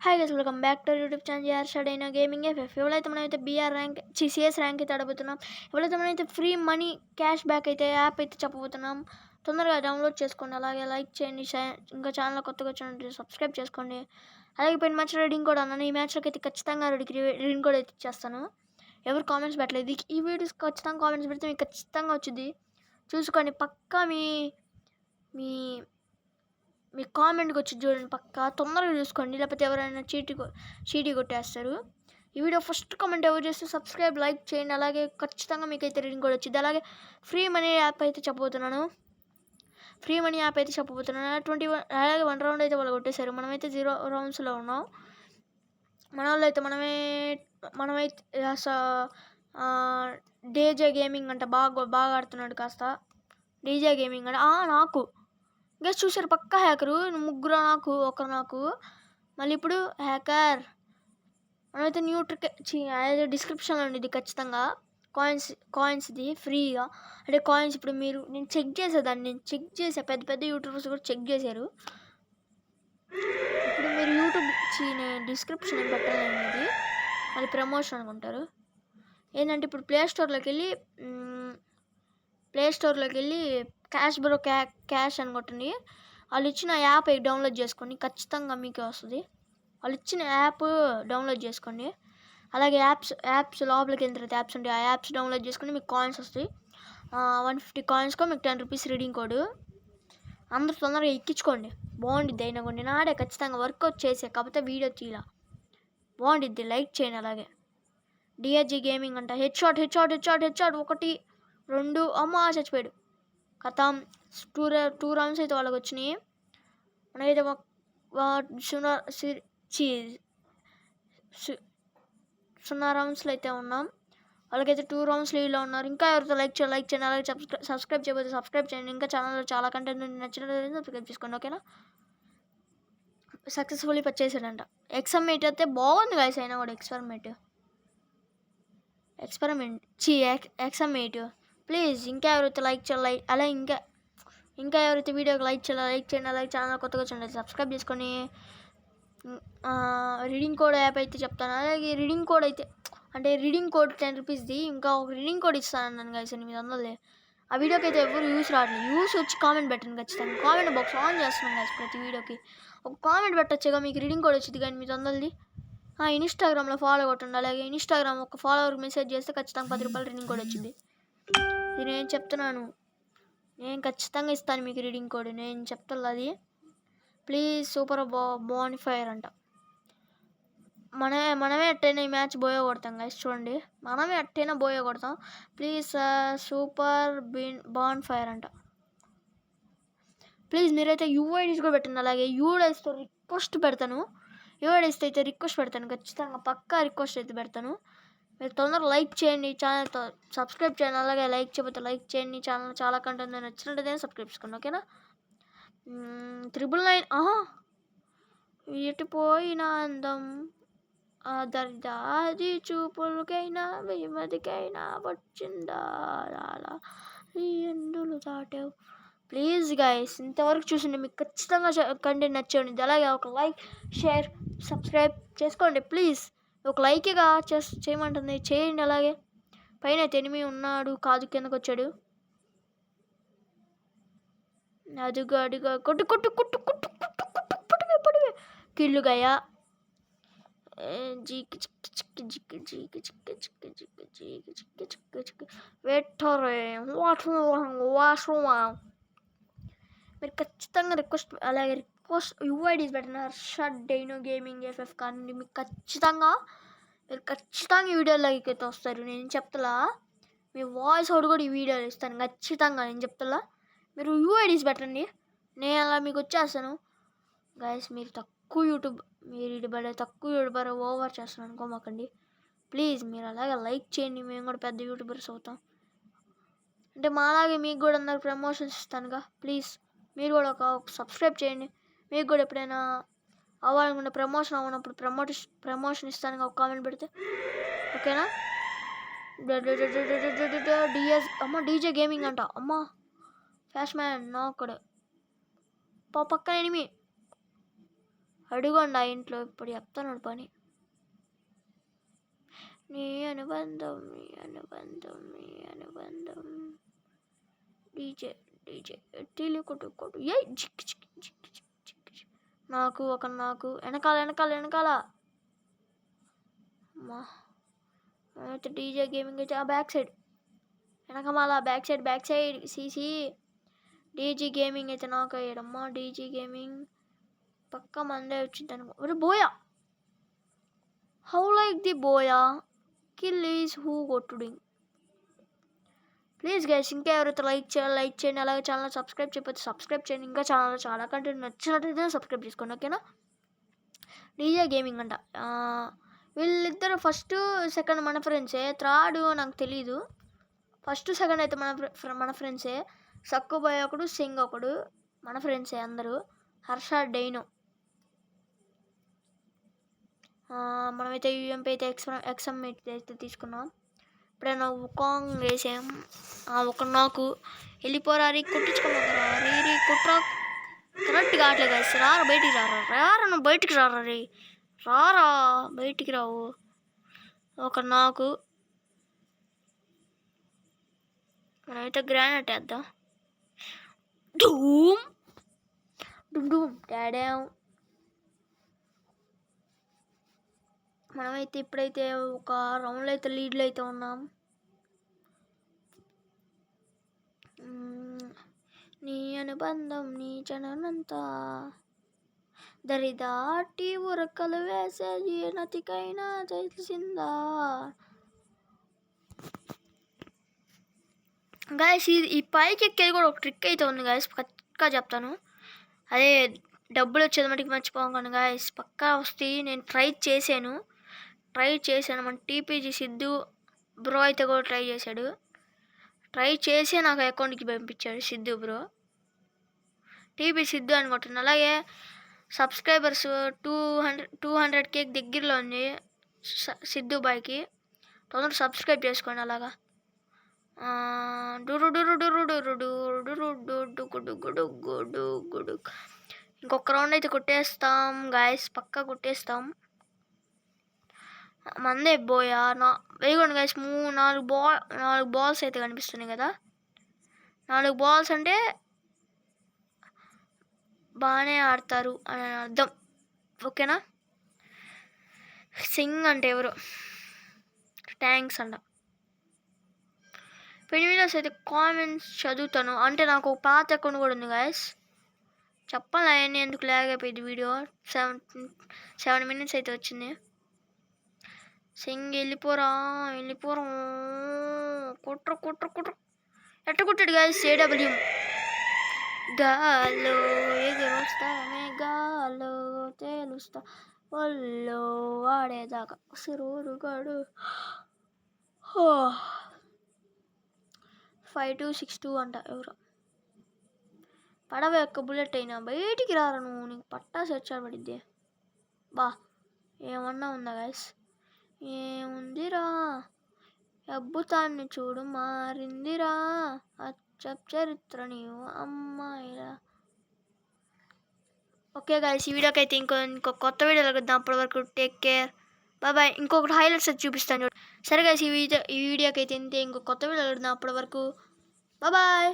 Hi guys, welcome back to YouTube channel యార్షడైనా gaming FF. ఎవరైతే మనమైతే బీఆర్ ర్యాంక్ సిఎస్ ర్యాంక్ అయితే ఆడబోతున్నాం, ఎవరైతే మనమైతే ఫ్రీ మనీ క్యాష్ బ్యాక్ అయితే యాప్ అయితే చెప్పబోతున్నాం. తొందరగా డౌన్లోడ్ చేసుకోండి, అలాగే లైక్ చేయండి, ఇంకా ఛానల్ కొత్తగా వచ్చినట్టు సబ్స్క్రైబ్ చేసుకోండి. అలాగే పోయిన మ్యాచ్ రీడింగ్ కోడ్ అన్నాను, ఈ మ్యాచ్లోకి అయితే ఖచ్చితంగా రీడింగ్ కోడ్ అయితే ఇచ్చేస్తాను. ఎవరు కామెంట్స్ పెట్టలేదు, ఈ వీడియోస్ ఖచ్చితంగా కామెంట్స్ పెడితే మీకు ఖచ్చితంగా వచ్చింది. చూసుకోండి, పక్కా మీ మీ మీ కామెంట్కి వచ్చి చూడండి, పక్కా తొందరగా చూసుకోండి, లేకపోతే ఎవరైనా చీటీ కొట్టేస్తారు. ఈ వీడియో ఫస్ట్ కామెంట్ ఎవరు చేస్తే సబ్స్క్రైబ్ లైక్ చేయండి, అలాగే ఖచ్చితంగా మీకు అయితే రీడింగ్ కూడా వచ్చింది. అలాగే ఫ్రీ మనీ యాప్ అయితే చెప్పబోతున్నాను, 21 అలాగే 1 రౌండ్ అయితే వాళ్ళు కొట్టేశారు. మనమైతే 0 రౌండ్స్లో ఉన్నాం. మన వాళ్ళు అయితే మనమైతే డీజే గేమింగ్ అంట బాగా ఆడుతున్నాడు, కాస్త డీజే గేమింగ్ అంటే నాకు గెస్ చూసారు, పక్కా హ్యాకరు. ముగ్గురు నాకు మళ్ళీ ఇప్పుడు హ్యాకర్. మనమైతే న్యూ ట్రిక్ డిస్క్రిప్షన్లో ఉండేది ఖచ్చితంగా. కాయిన్స్ది ఫ్రీగా, అంటే కాయిన్స్ ఇప్పుడు నేను చెక్ చేసేదాన్ని, పెద్ద పెద్ద యూట్యూబర్స్ కూడా చెక్ చేశారు. ఇప్పుడు మీరు యూట్యూబ్ నేను డిస్క్రిప్షన్ ఏం పెట్టలేము, ఇది మళ్ళీ ప్రమోషన్ అనుకుంటారు. ఏంటంటే ఇప్పుడు ప్లే స్టోర్లోకి వెళ్ళి క్యాష్ బ్రో క్యాష్ అని కొట్టండి. వాళ్ళు ఇచ్చిన యాప్ డౌన్లోడ్ చేసుకోండి, ఖచ్చితంగా మీకే వస్తుంది. వాళ్ళు ఇచ్చిన యాప్ డౌన్లోడ్ చేసుకోండి. అలాగే యాప్స్ లోపలికి వెళ్ళిన తర్వాత యాప్స్ ఉంటాయి, ఆ యాప్స్ డౌన్లోడ్ చేసుకుని మీకు కాయిన్స్ వస్తాయి. 150 కాయిన్స్కో మీకు 10 రూపీస్ రీడింగ్ కోడ్. అందరూ తొందరగా ఎక్కించుకోండి, బాగుండిద్ది. అయినా కొన్ని నాడే ఖచ్చితంగా వర్కౌట్ చేసే, కాకపోతే వీడియో తీలా బాగుండిద్ది. లైక్ చేయండి. అలాగే డిఆర్జీ గేమింగ్ అంట, హెడ్ షాట్ 1 2 అమ్మ చచ్చిపోయాడు. కథం 2 రౌండ్స్ అయితే వాళ్ళకి వచ్చినాయి. మనకైతే 0 రౌండ్స్లో అయితే ఉన్నాం. వాళ్ళకైతే 2 రౌండ్స్ లీడ్లో ఉన్నారు. ఇంకా ఎవరితో లైక్ చేయండి, అలాగే సబ్స్క్రైబ్ చేయబోతే సబ్స్క్రైబ్ చేయండి. ఇంకా ఛానల్లో చాలా కంటెంట్ నచ్చినట్లయితే సబ్స్క్రైబ్ చేసుకోండి, ఓకేనా. సక్సెస్ఫుల్లీ పర్చేసాడంట. ఎక్స్పెరిమెంట్ అయితే బాగుంది గైస్, అయినా కూడా ఎక్స్పెరిమెంట్ ప్లీజ్. ఇంకా ఎవరైతే లైక్ చేయాలి, అలా ఇంకా ఎవరైతే వీడియోకి లైక్ చేయండి, అలాగే ఛానల్ కొత్తగా వచ్చింది సబ్స్క్రైబ్ చేసుకొని. రీడింగ్ కోడ్ యాప్ అయితే చెప్తాను, అలాగే రీడింగ్ కోడ్ 10 రూపీస్ది. ఇంకా ఒక రీడింగ్ కోడ్ ఇస్తాను నన్ను గైస్, 800. ఆ వీడియోకి అయితే ఎవరు యూస్ వచ్చి కామెంట్ పెట్టండి, ఖచ్చితంగా కామెంట్ బాక్స్ ఆన్ చేస్తున్నాను గైస్. ప్రతి వీడియోకి ఒక కామెంట్ పెట్టచ్చుగా, మీకు రీడింగ్ కోడ్ వచ్చింది కానీ 800ది. ఇన్స్టాగ్రామ్లో ఫాలో కొట్టండి, అలాగే ఇన్స్టాగ్రామ్ ఒక ఫాలోవర్కి మెసేజ్ చేస్తే ఖచ్చితంగా 10 రూపాయలు రీడింగ్ కోడ్ వచ్చింది. ఇది నేను చెప్తున్నాను, నేను ఖచ్చితంగా ఇస్తాను మీకు రీడింగ్ కోడ్, నేను చెప్తాను అది. ప్లీజ్ సూపర్ బానిఫైర్ అంట. మనమే అట్టైనా ఈ మ్యాచ్ బోయో కొడతాం గైస్, చూడండి, మనమే అట్టైనా బోయో కొడతాం. ప్లీజ్ సూపర్ బాన్ఫైర్ అంట. ప్లీజ్ మీరైతే యూఐడీస్ కూడా పెట్టండి, అలాగే యూఐడీస్తో రిక్వెస్ట్ పెడతాను. ఖచ్చితంగా పక్కా రిక్వెస్ట్ అయితే పెడతాను. మీరు తొందరగా లైక్ చేయండి, ఛానల్తో సబ్స్క్రైబ్ చేయండి, అలాగే లైక్ చేయకపోతే లైక్ చేయండి. ఛానల్ చాలా కంటెంట్ నచ్చినట్టయితే సబ్స్క్రైబ్ చేసుకోండి, ఓకేనా. 999 ఎటుపోయిన అందం, దరిదాది చూపులకైనా విమతికైనా వచ్చిందా ఈ ఎండులు దాటావు. ప్లీజ్ గైస్, ఇంతవరకు చూసిండి మీకు ఖచ్చితంగా కంటెంట్ నచ్చండి, అలాగే ఒక లైక్ షేర్ సబ్స్క్రైబ్ చేసుకోండి. ప్లీజ్ ఒక లైక్గా చేయమంటుంది, చేయండి. అలాగే పైన ఎనిమి ఉన్నాడు, కాదు కిందకు వచ్చాడు. అదిగో కొట్టు కిల్లు గయా. మీరు ఖచ్చితంగా రిక్వెస్ట్ యూఐడీస్ పెట్టిన హర్షడైనా గేమింగ్ ఎఫ్ఎఫ్ కానీ మీకు ఖచ్చితంగా ఈ వీడియోలోకి అయితే వస్తారు. నేను చెప్తా, మీ వాయిస్ అవుట్ కూడా ఈ వీడియోలో ఇస్తాను ఖచ్చితంగా. నేను చెప్తా, మీరు యూఐడీస్ పెట్టండి, నేను అలా మీకు వచ్చేస్తాను గైస్. మీరు తక్కువ యూట్యూబర్ ఓవర్ చేస్తున్నాను అనుకోమాకండి. ప్లీజ్ మీరు అలాగే లైక్ చేయండి, మేము కూడా పెద్ద యూట్యూబర్స్ అవుతాం. అంటే మాలాగే మీకు కూడా అందరు ప్రమోషన్స్ ఇస్తానుగా. ప్లీజ్ మీరు కూడా ఒక సబ్స్క్రైబ్ చేయండి. మీకు కూడా ఎప్పుడైనా అవ్వాలనుకుంటే ప్రమోషన్ అవ్వనప్పుడు ప్రమోషన్ ఇస్తానుగా, ఒక కామెంట్ పెడితే, ఓకేనా. డీజే గేమింగ్ అంట, అమ్మా ఫ్యాష్ మ్యాన్ నాకుడు పక్కన ఎనిమి. అడుగండి ఆ ఇంట్లో, ఇప్పుడు చెప్తాను పని. నీ అనుబంధం డీజే టీలు కొట్టు ఏ నాకు వెనకాల అమ్మా. అయితే డీజే గేమింగ్ అయితే ఆ బ్యాక్ సైడ్ వెనకమాల back side CC DG gaming అయితే నాకు అయ్యాడమ్మా. డీజీ గేమింగ్ పక్క మందే వచ్చింది అనుకో. బోయా, హౌ లైక్ ది బోయా కిల్ ఈజ్ హూ కొట్టుడింగ్. ప్లీజ్ గైస్, ఇంకా ఎవరైతే లైక్ చేయండి, అలాగే ఛానల్ సబ్స్క్రైబ్ చేయకపోతే సబ్స్క్రైబ్ చేయండి. ఇంకా ఛానల్ చాలా కంటెంట్ నచ్చినట్టయితే సబ్స్క్రైబ్ చేసుకోండి, ఓకేనా. డీజే గేమింగ్ అంట. వీళ్ళిద్దరు ఫస్ట్ సెకండ్ మన ఫ్రెండ్సే, థర్డ్ నాకు తెలీదు. ఫస్ట్ సెకండ్ అయితే మన ఫ్రెండ్సే. సక్కుబాయ్ ఒకడు, సింగ్ ఒకడు మన ఫ్రెండ్సే అందరూ. హర్ష, డైనో. మనమైతే యూఎంపీ అయితే ఎక్స్ఎం అయితే తీసుకున్నాం. ఇప్పుడైనా ఉకాంగ్ వేసాం. ఒక నాకు వెళ్ళిపోరా రీ కొట్టించుకున్నా రీ కుట్రా కరెక్ట్ కావట్లేదు కదా. రారా బయటికి రారా నువ్వు బయటికి రారా రీ రారా బయటికి రావు. ఒక నాకు మనమైతే గ్రానైట్ వేద్దాం. డూమ్ డాడా. మనమైతే ఇప్పుడైతే ఒక రౌండ్లో అయితే లీడ్లో అయితే ఉన్నాం. నీ అనుబంధం నీ జననంతా దరిదాటి ఉరకలు వేసేది నతికైనా తెలిసిందా. గాయస్, ఈ పైకి ఎక్కేది కూడా ఒక ట్రిక్ అయితే ఉంది గాయస్, పక్కా చెప్తాను. అదే డబ్బులు వచ్చేది మటుకు మర్చిపోకండి గాయస్. పక్కా వస్తే నేను ట్రై చేశాను. మన టీపీజీ సిద్ధు బ్రో అయితే కూడా ట్రై చేసి నాకు అకౌంట్కి పంపించాడు సిద్ధు బ్రో. టీపీ సిద్ధు అనుకుంటున్నాను. అలాగే సబ్స్క్రైబర్స్ 200K దగ్గరలో ఉంది సిద్ధు బాయ్కి. తొందరగా సబ్స్క్రైబ్ చేసుకోండి. అలాగా ఇంకొక రౌండ్ అయితే కొట్టేస్తాం గాయస్, పక్కా కొట్టేస్తాం. మందే బోయా వేయకండి గాయస్. 4 బాల్స్ అయితే కనిపిస్తున్నాయి కదా. 4 బాల్స్ అంటే బాగానే ఆడతారు అని అర్థం, ఓకేనా. సింగ్ అంటే ఎవరు, థ్యాంక్స్ అంట. పెనిమినస్ అయితే కామెంట్స్ చదువుతాను. అంటే నాకు పాత అకౌంట్ కూడా ఉంది గాయస్. చెప్పాలి అవన్నీ ఎందుకు లాగ్ అయిపోయింది వీడియో. 7 minutes అయితే వచ్చింది. సింగ్ వెళ్ళిపోరా కుట్ర ఎట్ట కుట్టాడు గాయస్. AW గాల్లో ఎగురొస్తామే గాల్లో తేలుస్తా ఒల్లో ఆడేదాకా సిరుగాడు. 5262 అంట. ఎవరు పడవ యొక్క బుల్లెట్ అయినా బయటికి రారా నువ్వు, నీకు పట్టా సెర్చ్ పడిద్ది. బా ఏమన్నా ఉందా గాయస్. ఏముందిరా అద్భుతాన్ని చూడు మారిందిరా చరిత్ర నీవు అమ్మాయిరా. ఓకే గాయస్, ఈ వీడియోకి అయితే ఇంకో కొత్త వీడియోలో కలుద్దాం. అప్పటి వరకు టేక్ కేర్, బాయ్. ఇంకొకటి హైలైట్స్ అయితే చూపిస్తాను. సరే గాయస్, ఈ వీడియోకి అయితే ఇంతే. ఇంకో కొత్త వీడియోలో కలుద్దాం. అప్పటి వరకు బాయ్.